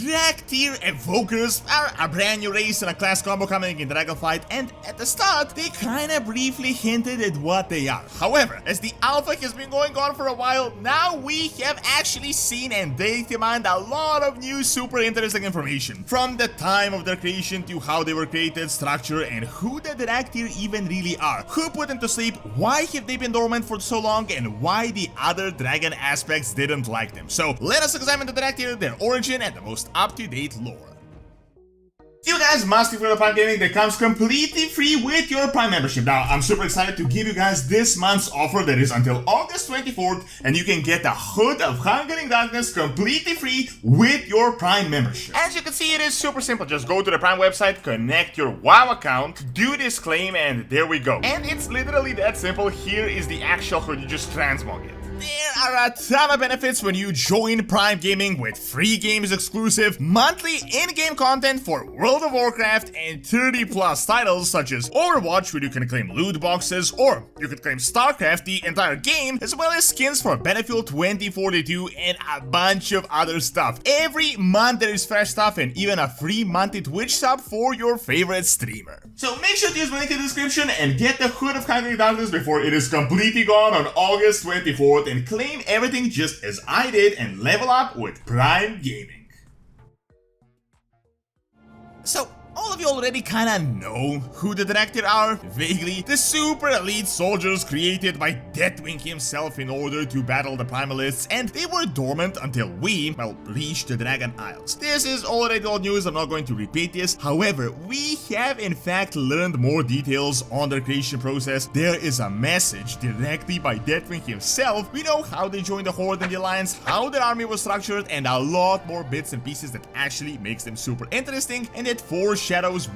Dracthyr evokers are a brand new race and a class combo coming in Dragonflight, and at the start they kinda briefly hinted at what they are. However, as the alpha has been going on for a while, now we have actually seen and data-mined a lot of new super interesting information. From the time of their creation to how they were created, structure, and who the Dracthyr even really are. Who put them to sleep, why have they been dormant for so long, and why the other dragon aspects didn't like them. So let us examine the Dracthyr, their origin, and the most up-to-date lore. You guys must be for the Prime Gaming that comes completely free with your Prime membership. Now, I'm super excited to give you guys this month's offer that is until August 24th, and you can get the Hood of Hungering Darkness completely free with your Prime membership. As you can see, it is super simple. Just go to the Prime website, connect your WoW account, do this claim, and there we go. And it's literally that simple. Here is the actual hood, you just transmog it. There are a ton of benefits when you join Prime Gaming, with free games exclusive, monthly in-game content for World of Warcraft, and 30+ titles such as Overwatch, where you can claim loot boxes, or you could claim StarCraft, the entire game, as well as skins for Battlefield 2042 and a bunch of other stuff. Every month there is fresh stuff and even a free monthly Twitch sub for your favorite streamer. So make sure to use my link in the description and get the Hood of Hungering Darkness before it is completely gone on August 24th, and claim everything just as I did and level up with Prime Gaming. So, all of you already kinda know who the Dracthyr are, vaguely. The super elite soldiers created by Deathwing himself in order to battle the Primalists, and they were dormant until we, well, reached the Dragon Isles. This is already old news, I'm not going to repeat this. However, we have in fact learned more details on their creation process. There is a message directly by Deathwing himself. We know how they joined the Horde and the Alliance, how their army was structured, and a lot more bits and pieces that actually makes them super interesting, and it foreshadows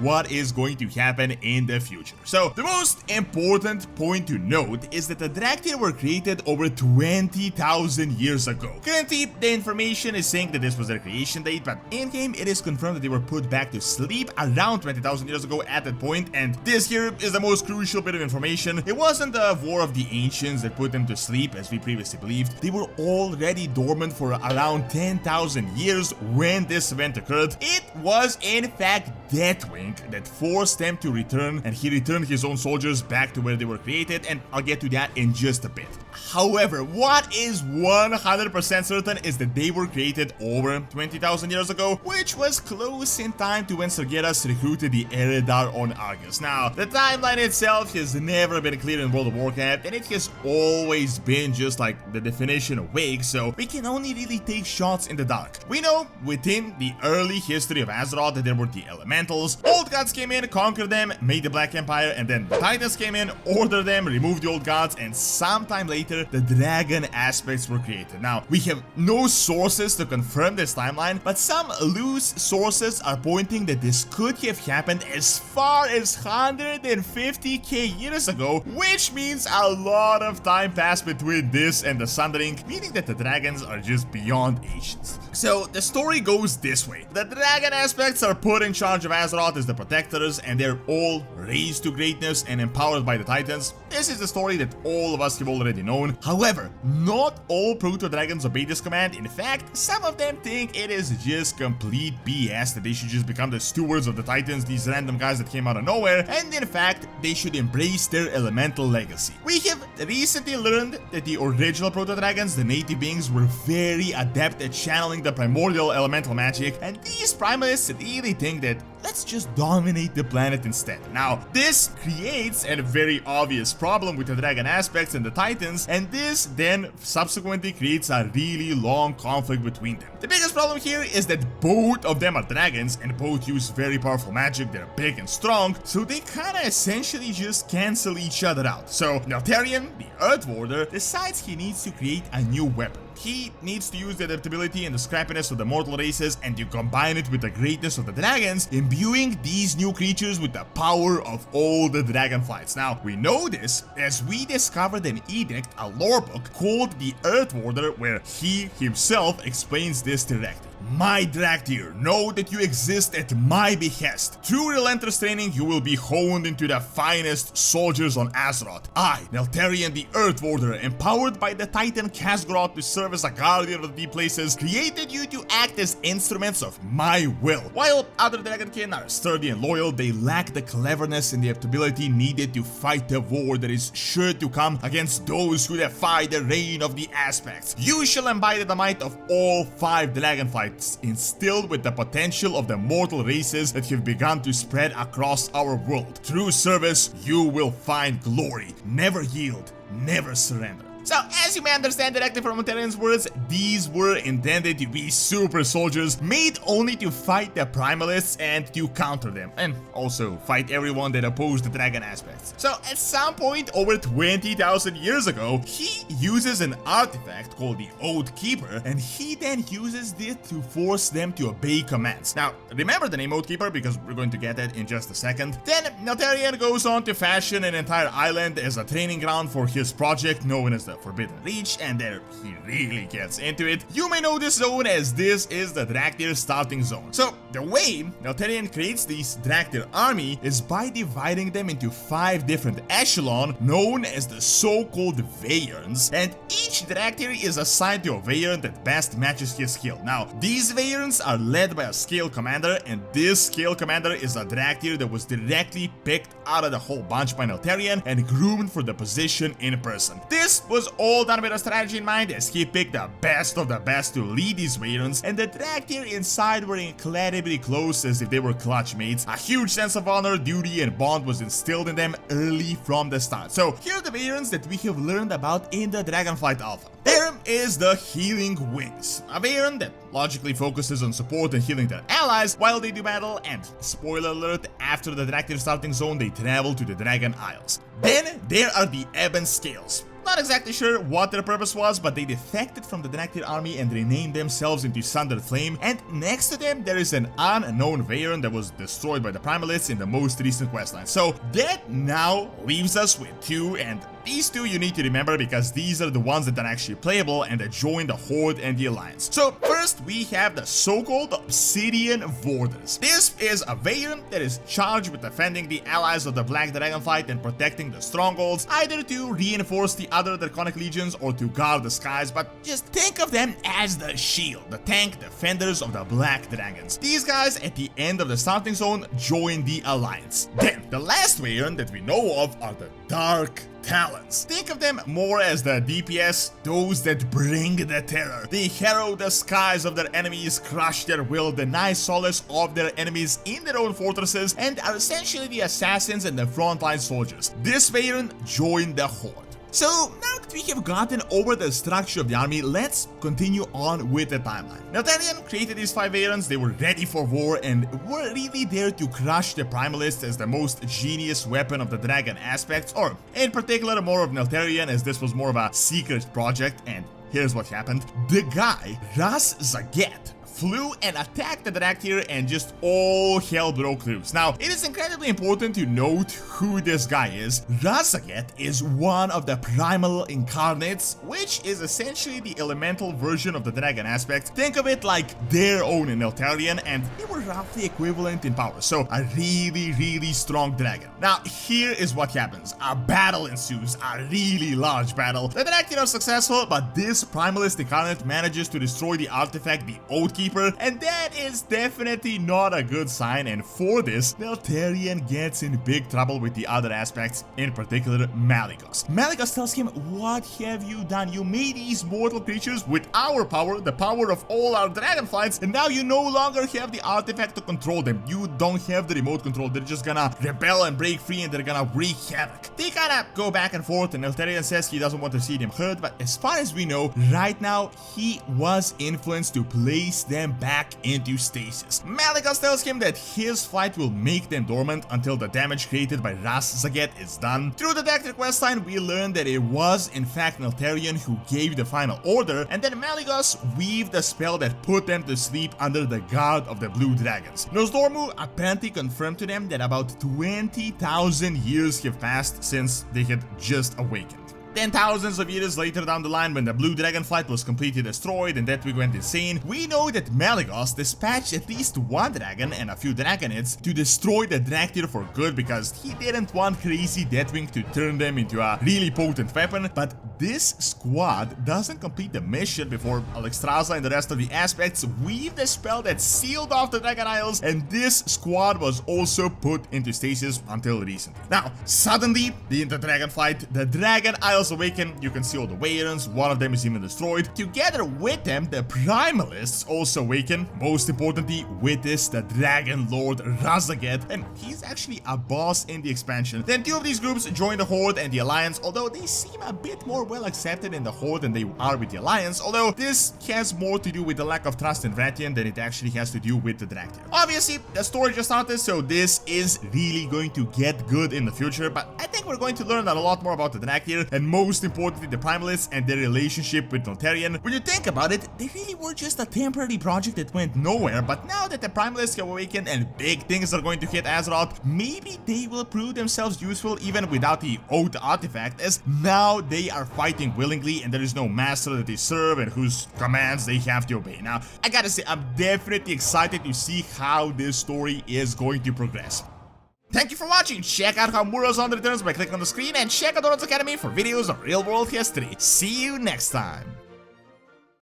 what is going to happen in the future. So, the most important point to note is that the Dracthyr were created over 20,000 years ago. Currently, the information is saying that this was their creation date, but in-game it is confirmed that they were put back to sleep around 20,000 years ago at that point, and this here is the most crucial bit of information. It wasn't the War of the Ancients that put them to sleep, as we previously believed. They were already dormant for around 10,000 years when this event occurred. It was in fact Deathwing that forced them to return, and he returned his own soldiers back to where they were created, and I'll get to that in just a bit. However, what is 100% certain is that they were created over 20,000 years ago, which was close in time to when Sargeras recruited the Eredar on Argus. Now, the timeline itself has never been clear in World of Warcraft, and it has always been just like the definition of vague, so we can only really take shots in the dark. We know within the early history of Azeroth that there were the Elementals. Old gods came in, conquered them, made the Black Empire, and then the Titans came in, ordered them, removed the old gods, and sometime later the dragon aspects were created. Now, we have no sources to confirm this timeline, but some loose sources are pointing that this could have happened as far as 150k years ago, which means a lot of time passed between this and the Sundering, meaning that the dragons are just beyond ancients. So the story goes this way. The dragon aspects are put in charge of Azeroth as the protectors, and they're all raised to greatness and empowered by the Titans. This is the story that all of us have already known. However, not all proto-dragons obey this command. In fact, some of them think it is just complete BS, that they should just become the stewards of the Titans, these random guys that came out of nowhere, and in fact, they should embrace their elemental legacy. We have recently learned that the original proto-dragons, the native beings, were very adept at channeling the primordial elemental magic, and these Primalists really think that let's just dominate the planet instead. Now, this creates a very obvious problem with the dragon aspects and the Titans, and this then subsequently creates a really long conflict between them. The biggest problem here is that both of them are dragons, and both use very powerful magic, they're big and strong, so they kinda essentially just cancel each other out. So, Neltharion, the Earth Warder, decides he needs to create a new weapon. He needs to use the adaptability and the scrappiness of the mortal races and to combine it with the greatness of the dragons, imbuing these new creatures with the power of all the Dragonflights. Now, we know this as we discovered an edict, a lore book called the Earth Warder, where he himself explains this directly. my Dracthyr, know that you exist at my behest. Through relentless training, you will be honed into the finest soldiers on Azeroth. I, Neltharion the Earth Warder, empowered by the Titan Khaz'goroth to serve as a guardian of the deep places, created you to act as instruments of my will. While other Dragonkin are sturdy and loyal, they lack the cleverness and the adaptability needed to fight the war that is sure to come against those who defy the reign of the aspects. You shall embody the might of all 5 Dragonflights, instilled with the potential of the mortal races that have begun to spread across our world. Through service, you will find glory. Never yield, never surrender. So, as you may understand directly from Ontarion's words, these were intended to be super soldiers made only to fight the Primalists and to counter them, and also fight everyone that opposed the dragon aspects. So, at some point over 20,000 years ago, he uses an artifact called the Oath Keeper, and he then uses it to force them to obey commands. Now, remember the name Oath Keeper because we're going to get that in just a second. Then, Neltharion goes on to fashion an entire island as a training ground for his project known as the Forbidden Reach, and there he really gets into it. You may know this zone as this is the Dracthyr starting zone. So the way Neltharion creates this Dracthyr army is by dividing them into 5 different echelons known as the so-called weyrns, and each Dracthyr is assigned to a weyrn that best matches his skill. Now these weyrns are led by a scale commander, and this scale commander is a Dracthyr that was directly picked out of the whole bunch by Neltharion and groomed for the position in person. This was all done with a strategy in mind, as he picked the best of the best to lead these weyrns, and the Dracthyr inside were incredibly close as if they were clutch mates. A huge sense of honor, duty, and bond was instilled in them early from the start. So here are the weyrns that we have learned about in the Dragonflight Alpha. There is the Healing Wings, a weyrn that logically focuses on support and healing their allies while they do battle, and spoiler alert, after the Dracthyr starting zone they travel to the Dragon Isles. Then there are the Ebon Scales. Not exactly sure what their purpose was, but they defected from the Dracthyr army and renamed themselves into Sundered Flame, and next to them there is an unknown weyrn that was destroyed by the Primalists in the most recent questline. So that now leaves us with 2, and these 2 you need to remember because these are the ones that are actually playable and that join the Horde and the Alliance. So first we have the so-called Obsidian Vorders. This is a weyrn that is charged with defending the allies of the Black Dragonflight and protecting the strongholds, either to reinforce the other Draconic legions or to guard the skies, but just think of them as the shield, the tank defenders of the Black Dragons. These guys at the end of the starting zone join the Alliance. Then the last weyrn that we know of are the Dark Talons. Think of them more as the DPS, those that bring the terror. They harrow the skies of their enemies, crush their will, deny solace of their enemies in their own fortresses, and are essentially the assassins and the frontline soldiers. This weyrn joined the Horde. So now that we have gotten over the structure of the army, let's continue on with the timeline. Neltharion created these 5 weyrns. They were ready for war and were really there to crush the Primalists as the most genius weapon of the dragon aspects, or in particular more of Neltharion, as this was more of a secret project. And here's what happened. The guy, Ras Zaget, flew and attacked the Dracthyr, and just all hell broke loose. Now, it is incredibly important to note who this guy is. Ras Zaget is one of the primal incarnates, which is essentially the elemental version of the dragon aspect. Think of it like their own Neltharion, and they were roughly equivalent in power, so a really strong dragon. Now, here is what happens. A battle ensues, a really large battle. The Dracthyr are successful, but this primalist incarnate manages to destroy the artifact, the Oath Keeper, and that is definitely not a good sign, and for this, Neltharion gets in big trouble with the other aspects, in particular Malygos. Malygos tells him, "What have you done? You made these mortal creatures with our power, the power of all our dragonflights, and now you no longer have the artifact to control them. You don't have the remote control. They're just gonna rebel and break free, and they're gonna wreak havoc." They kinda go back and forth, and Neltharion says he doesn't want to see them hurt, but as far as we know, right now, he was influenced to place them back into stasis. Malygos tells him that his flight will make them dormant until the damage created by Ras Zaget is done. Through the Dracthyr questline, we learn that it was in fact Neltharion who gave the final order, and then Malygos weaved a spell that put them to sleep under the guard of the Blue Dragons. Nosdormu apparently confirmed to them that about 20,000 years have passed since they had just awakened. Then thousands of years later down the line, when the blue Dragonflight was completely destroyed and Deathwing went insane, we know that Malygos dispatched at least one dragon and a few dragonids to destroy the Dracthyr for good, because he didn't want crazy Deathwing to turn them into a really potent weapon. But this squad doesn't complete the mission before Alexstrasza and the rest of the aspects weave the spell that sealed off the Dragon Isles, and this squad was also put into stasis until recently. Now, suddenly, the Dragonflight, the Dragon Isles awaken. You can see all the weyrns, one of them is even destroyed. Together with them, the Primalists also awaken. Most importantly, with this, the Dragon Lord Razaget, and he's actually a boss in the expansion. Then two of these groups join the Horde and the Alliance, although they seem a bit more well accepted in the Horde than they are with the Alliance, although this has more to do with the lack of trust in Vrathian than it actually has to do with the Dracthyr. Obviously, the story just started, so this is really going to get good in the future, but I think we're going to learn a lot more about the Dracthyr, and most importantly, the Primalists and their relationship with Nolterian. When you think about it, they really were just a temporary project that went nowhere, but now that the Primalists have awakened and big things are going to hit Azeroth, maybe they will prove themselves useful even without the Oath artifact, as now they are fighting willingly and there is no master that they serve and whose commands they have to obey. Now, I gotta say, I'm definitely excited to see how this story is going to progress. Thank you for watching. Check out how Murozond returns by clicking on the screen, and check out Doran's Academy for videos on real-world history. See you next time.